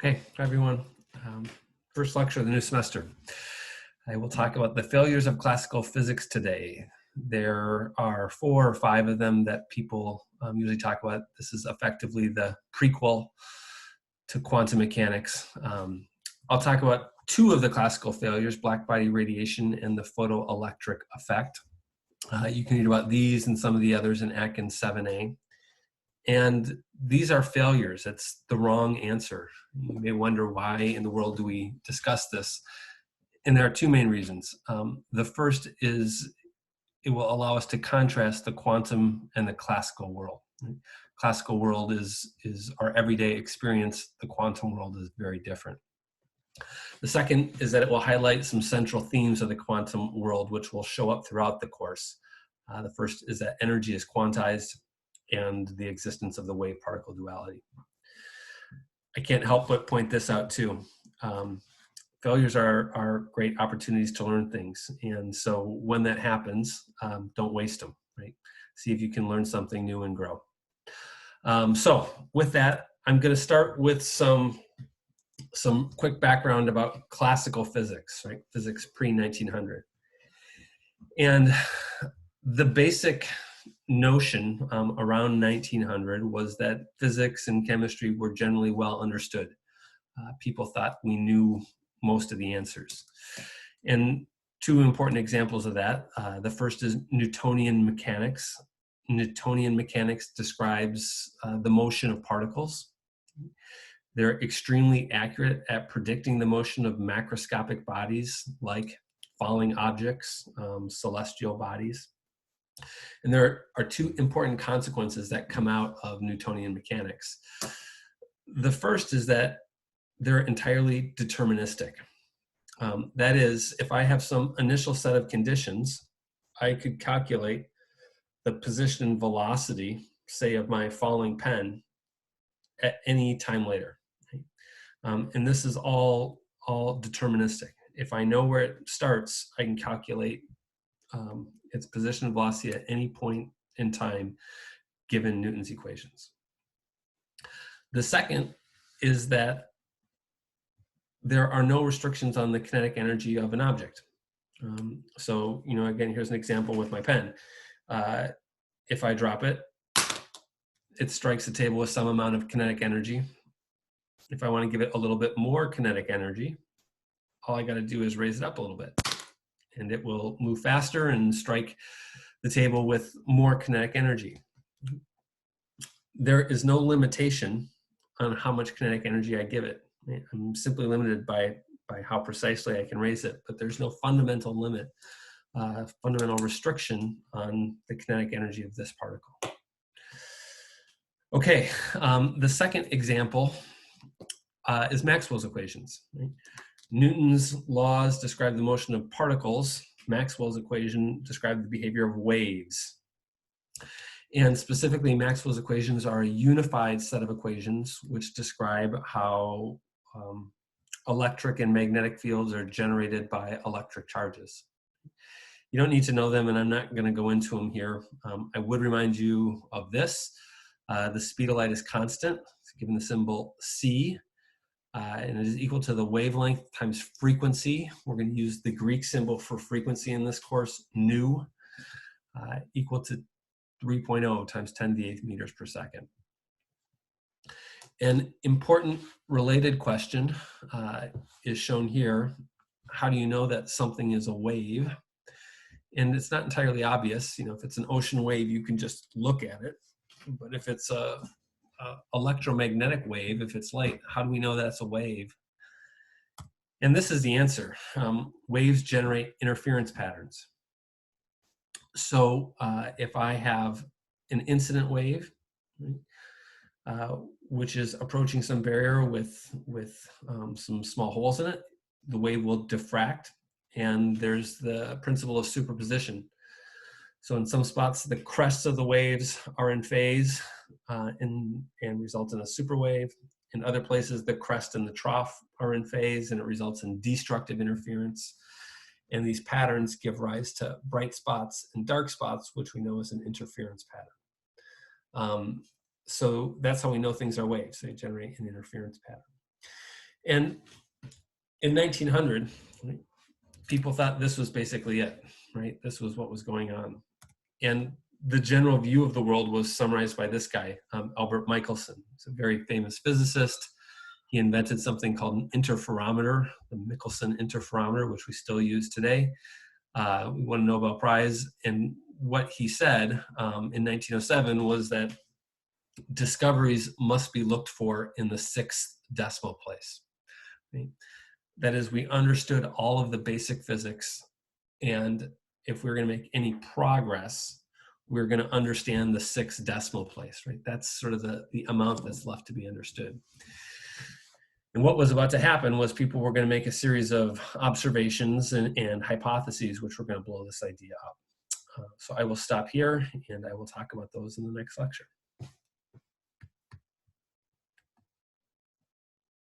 Okay, hi everyone. Um, First lecture of the new semester. I will talk about the failures of classical physics today. There are 4 or 5 of them that people usually talk about. This is effectively the prequel to quantum mechanics. I'll talk about 2 of the classical failures, blackbody radiation and the photoelectric effect. You can read about these and some of the others in Atkins 7a. And these are failures. It's the wrong answer. You may wonder, why in the world do we discuss this? And there are 2 main reasons. The first is it will allow us to contrast the quantum and the classical world. Classical world is our everyday experience. The quantum world is very different. The second is that it will highlight some central themes of the quantum world, which will show up throughout the course. The first is that energy is quantized, and the existence of the wave-particle duality. I can't help but point this out too. Failures are great opportunities to learn things, and so when that happens, don't waste them, right? See if you can learn something new and grow. So with that, I'm going to start with some quick background about classical physics, right? Physics pre-1900. And the basic notion around 1900 was that physics and chemistry were generally well understood. People thought we knew most of the answers. And 2 important examples of that. The first is Newtonian mechanics. Newtonian mechanics describes the motion of particles. They're extremely accurate at predicting the motion of macroscopic bodies like falling objects, celestial bodies. And there are 2 important consequences that come out of Newtonian mechanics. The first is that they're entirely deterministic. That is, if I have some initial set of conditions, I could calculate the position and velocity, say, of my falling pen at any time later. And this is all deterministic. If I know where it starts, I can calculate its position and velocity at any point in time given Newton's equations. The second is that there are no restrictions on the kinetic energy of an object. So, again, here's an example with my pen. If I drop it, it strikes the table with some amount of kinetic energy. If I want to give it a little bit more kinetic energy, all I got to do is raise it up a little bit, and it will move faster and strike the table with more kinetic energy. There is no limitation on how much kinetic energy I give it. I'm simply limited by how precisely I can raise it, but there's no fundamental limit, fundamental restriction on the kinetic energy of this particle. Okay, the second example is Maxwell's equations. Right? Newton's laws describe the motion of particles. Maxwell's equation described the behavior of waves. And specifically, Maxwell's equations are a unified set of equations which describe how electric and magnetic fields are generated by electric charges. You don't need to know them, and I'm not going to go into them here. I would remind you of this. The speed of light is constant. It's given the symbol c, and it is equal to the wavelength times frequency. We're going to use the Greek symbol for frequency in this course, nu, equal to 3.0 times 10 to the 8th meters per second. An important related question is shown here. How do you know that something is a wave? And it's not entirely obvious. If it's an ocean wave, you can just look at it. But if it's a electromagnetic wave, if it's light, how do we know that's a wave? And this is the answer. Waves generate interference patterns. So if I have an incident wave, which is approaching some barrier with some small holes in it, the wave will diffract, and there's the principle of superposition. So in some spots, the crests of the waves are in phase and result in a superwave. In other places, the crest and the trough are in phase, and it results in destructive interference. And these patterns give rise to bright spots and dark spots, which we know is an interference pattern. So that's how we know things are waves. They generate an interference pattern. And in 1900, right, people thought this was basically it, right? This was what was going on. And the general view of the world was summarized by this guy, Albert Michelson. He's a very famous physicist. He invented something called an interferometer, the Michelson interferometer, which we still use today. We won a Nobel Prize. And what he said in 1907 was that discoveries must be looked for in the 6th decimal place. Right? That is, we understood all of the basic physics, and if we're going to make any progress, we're going to understand the 6th decimal place, right? That's sort of the amount that's left to be understood. And what was about to happen was people were going to make a series of observations and hypotheses, which were going to blow this idea up. So I will stop here, and I will talk about those in the next lecture.